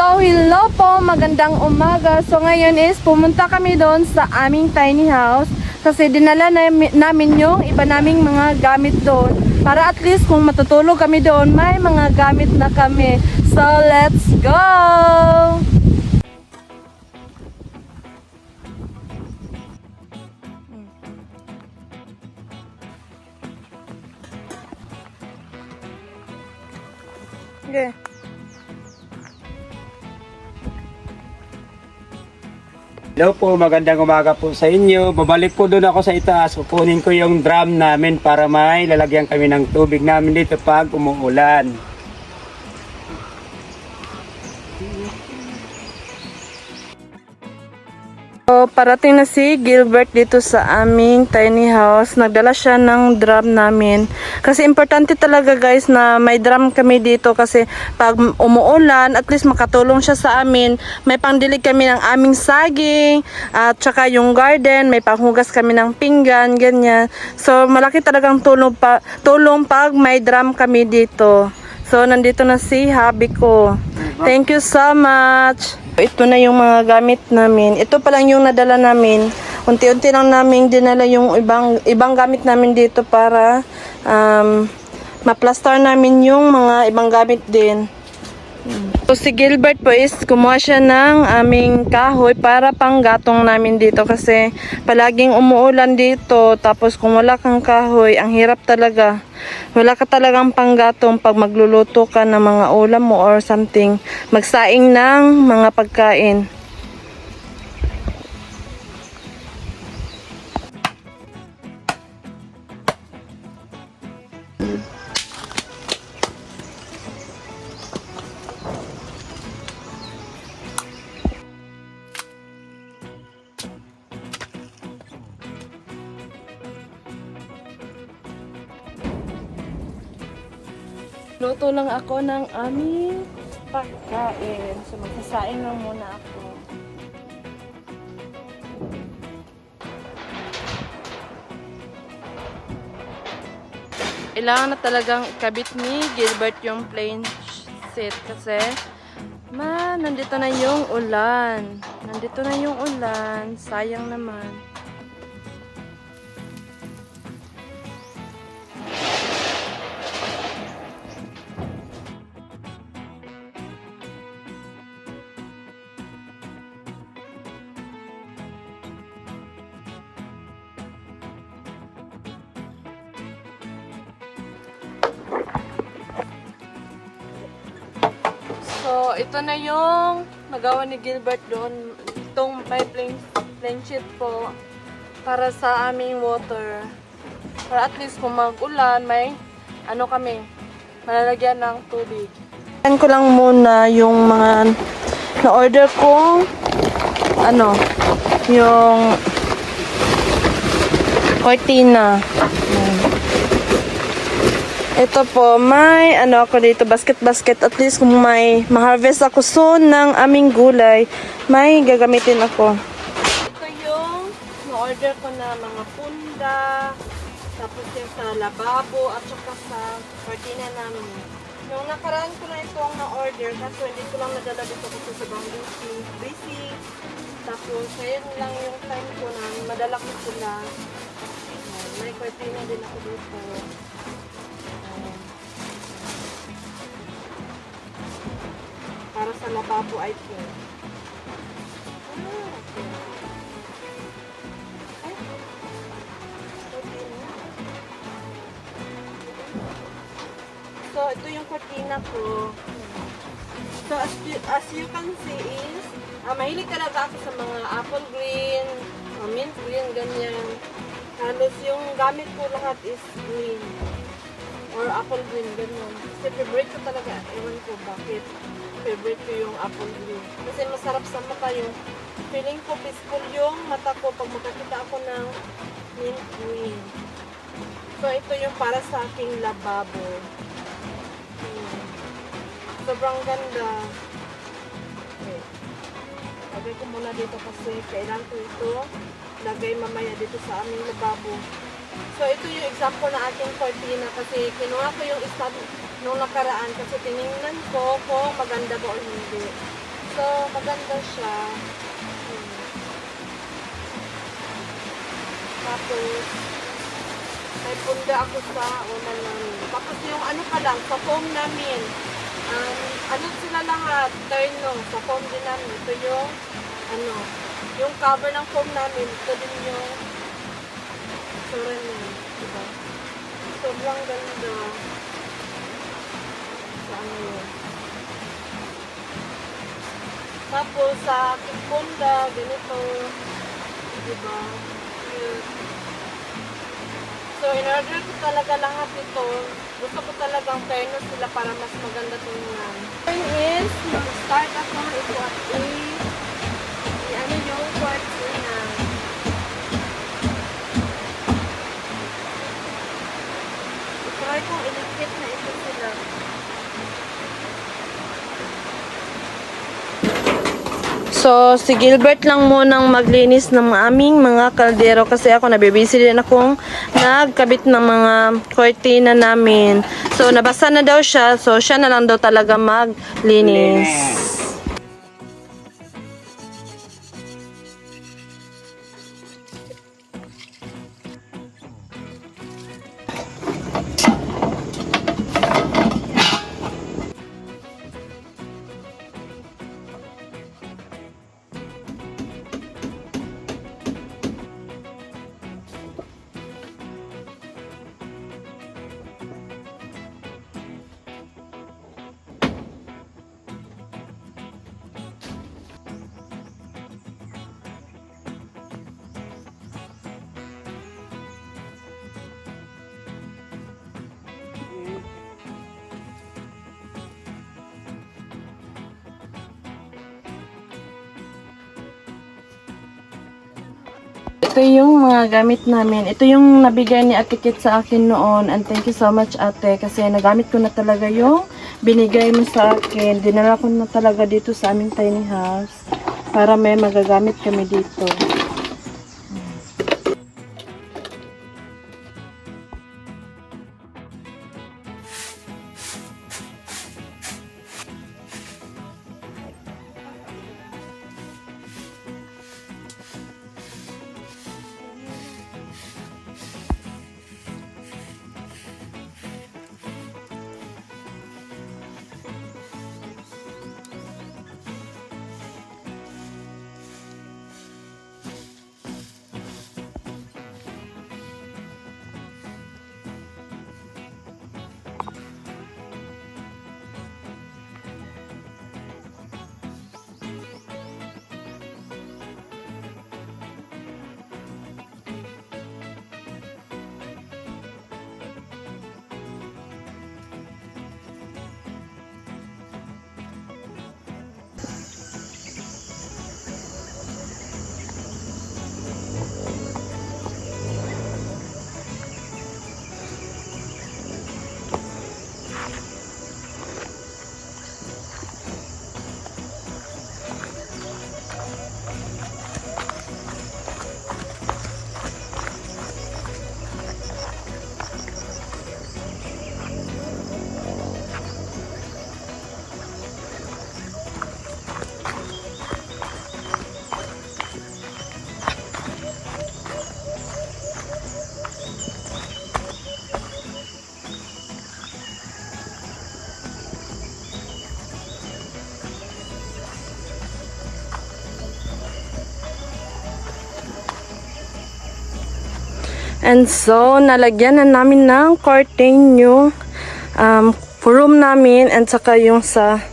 Hello po, magandang umaga. So ngayon is pumunta kami doon sa aming tiny house kasi dinala namin yung iba naming mga gamit doon para at least kung matutulog kami doon may mga gamit na kami. So let's go! Okay. Hello po, magandang umaga po sa inyo. Babalik po doon ako sa itaas. Kukunin ko yung drum namin para may lalagyan kami ng tubig namin dito pag umuulan. So, parating na si Gilbert dito sa aming tiny house. Nagdala siya ng drum namin. Kasi importante talaga guys na may drum kami dito kasi pag umuulan, at least makatulong siya sa amin. May pangdilig kami ng aming saging, at saka yung garden, may panghugas kami ng pinggan, ganyan. So, malaki talagang tulong pag may drum kami dito. So, nandito na si hubby ko. Thank you so much. Ito na yung mga gamit namin. Ito pa lang yung nadala namin. Unti-unti lang namin dinala yung ibang gamit namin dito para ma-plaster namin yung mga ibang gamit din. So, si Gilbert po is kumuha siya ng aming kahoy para panggatong namin dito kasi palaging umuulan dito, tapos kung wala kang kahoy, ang hirap talaga. Wala ka talagang panggatong pag magluluto ka ng mga ulam mo or something, magsaing ng mga pagkain. Luto lang ako ng aming pagkain. So, magsasaing lang muna ako. Kailangan na talagang ikabit ni Gilbert yung plain sheet kasi nandito na yung ulan. Nandito na yung ulan. Sayang naman. So, ito na yung nagawa ni Gilbert doon. Itong may plain sheet po para sa aming water. Para at least kung mag-ulan, may kami, malalagyan ng tubig. Yan ko lang muna yung mga na-order kong yung cortina. Ito po, may ako dito, basket. At least kung may ma-harvest ako soon ng aming gulay, may gagamitin ako. Ito yung na-order ko na mga punda, tapos yung sa lababo, at saka sa cortina namin. Yung nakaraan ko na itong na-order, kaso hindi ko lang nadala dito kasi sa busy. Tapos, ngayon lang yung time ko na madala ko sila. May cortina din ako dito. Para sa lababo ay ito. So, ito yung cortina ko. So, as you can see is, mahilig talaga ako sa mga apple green, mint green, ganyan. Halos yung gamit ko lahat is green. Or apple green, ganyan. Kasi favorite ko talaga. Ewan ko bakit. Favorite ko yung apple green. Kasi masarap sa mata yung feeling ko peaceful yung mata ko pag makakita ako ng mint green. So, ito yung para sa aking lababo. Sobrang ganda. Okay. Lagay ko muna dito kasi kailangan ko ito lagay mamaya dito sa aming lababo. So, ito yung example na aking cortina kasi kinuha ko yung stand nung nakaraan kasi tiningnan ko kung maganda ba o hindi. So, maganda siya. Tapos, may punda ako sa una namin. Tapos yung ano pa lang, sa foam namin. Ano sila lahat? Terno. Sa foam din namin. Ito yung, yung cover ng foam namin. Ito din yung sura niya. Diba? Sobrang ganda. Sa ano yun. Tapos sa aking punda, ganito. Diba? Cute. So, in-order ko talaga lahat ito. Gusto ko talagang fairness sila para mas maganda tingnan. Thing is, mag-start ako ito at ano yung quartz niya. I-try kong ilikit na ito sila. So, si Gilbert lang munang maglinis ng aming mga kaldero kasi ako nabibisi din akong nagkabit ng mga kortina namin. So, nabasa na daw siya. So, siya na lang daw talaga maglinis. Ito yung mga gamit namin. Ito yung nabigay ni Ate Kit sa akin noon. And thank you so much, Ate. Kasi nagamit ko na talaga yung binigay mo sa akin. Dinala ko na talaga dito sa aming tiny house. Para may magagamit kami dito. And so, nalagyan na namin ng curtain yung room namin and saka yung sa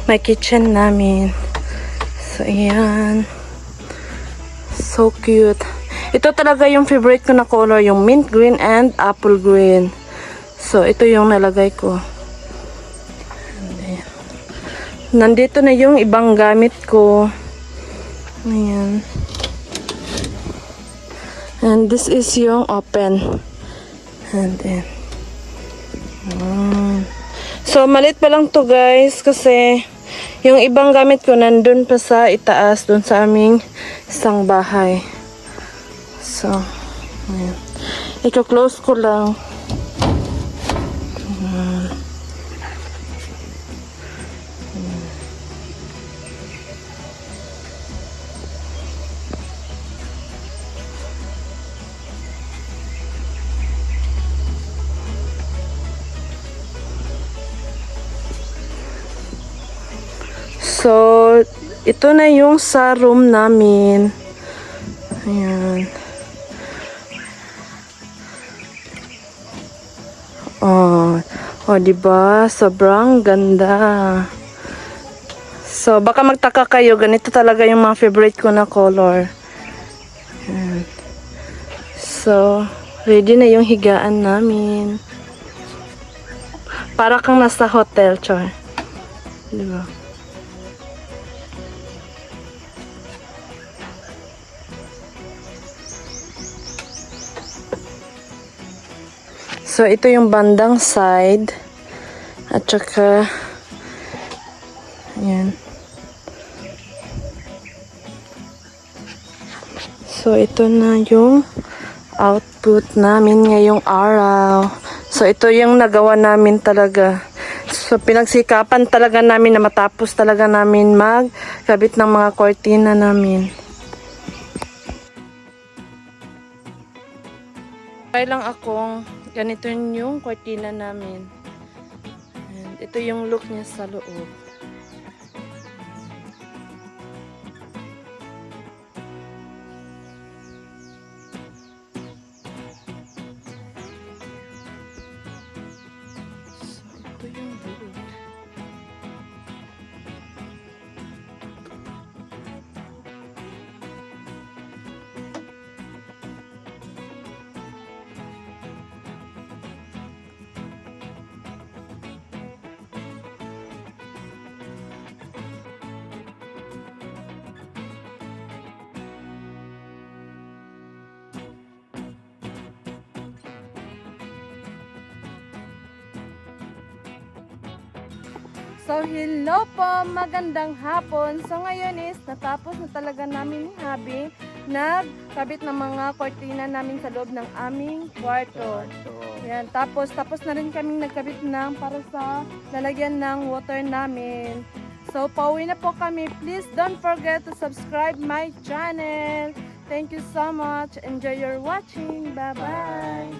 my kitchen namin. So, ayan. So cute. Ito talaga yung favorite ko na color, yung mint green and apple green. So, ito yung nalagay ko. Nandito na yung ibang gamit ko. Ayan. And this is yung open. And then. So, malit pa lang to guys. Kasi, yung ibang gamit ko nandun pa sa itaas. Dun sa aming isang bahay. So, ayan. Iko-close ko lang. So, ito na yung sa room namin. Ayan. Oh, 'di ba? Sobrang ganda. So, baka magtaka kayo, ganito talaga yung mga favorite ko na color. Ayan. So, ready na yung higaan namin. Para kang nasa hotel, Char. 'Di ba? So, ito yung bandang side. At saka, ayan. So, ito na yung output namin ngayong araw. So, ito yung nagawa namin talaga. So, pinagsikapan talaga namin na matapos talaga namin magkabit ng mga kortina namin. Kaya lang akong ganito yung kortina namin. And ito yung look niya sa loob. So, ito yung look. So, hello po! Magandang hapon! So, ngayon is natapos na talaga namin ni Habi nagkabit ng mga kortina namin sa loob ng aming kwarto. Yan, tapos na rin kaming nagkabit ng para sa lalagyan ng water namin. So, pauwi na po kami. Please don't forget to subscribe my channel. Thank you so much. Enjoy your watching. Bye-bye!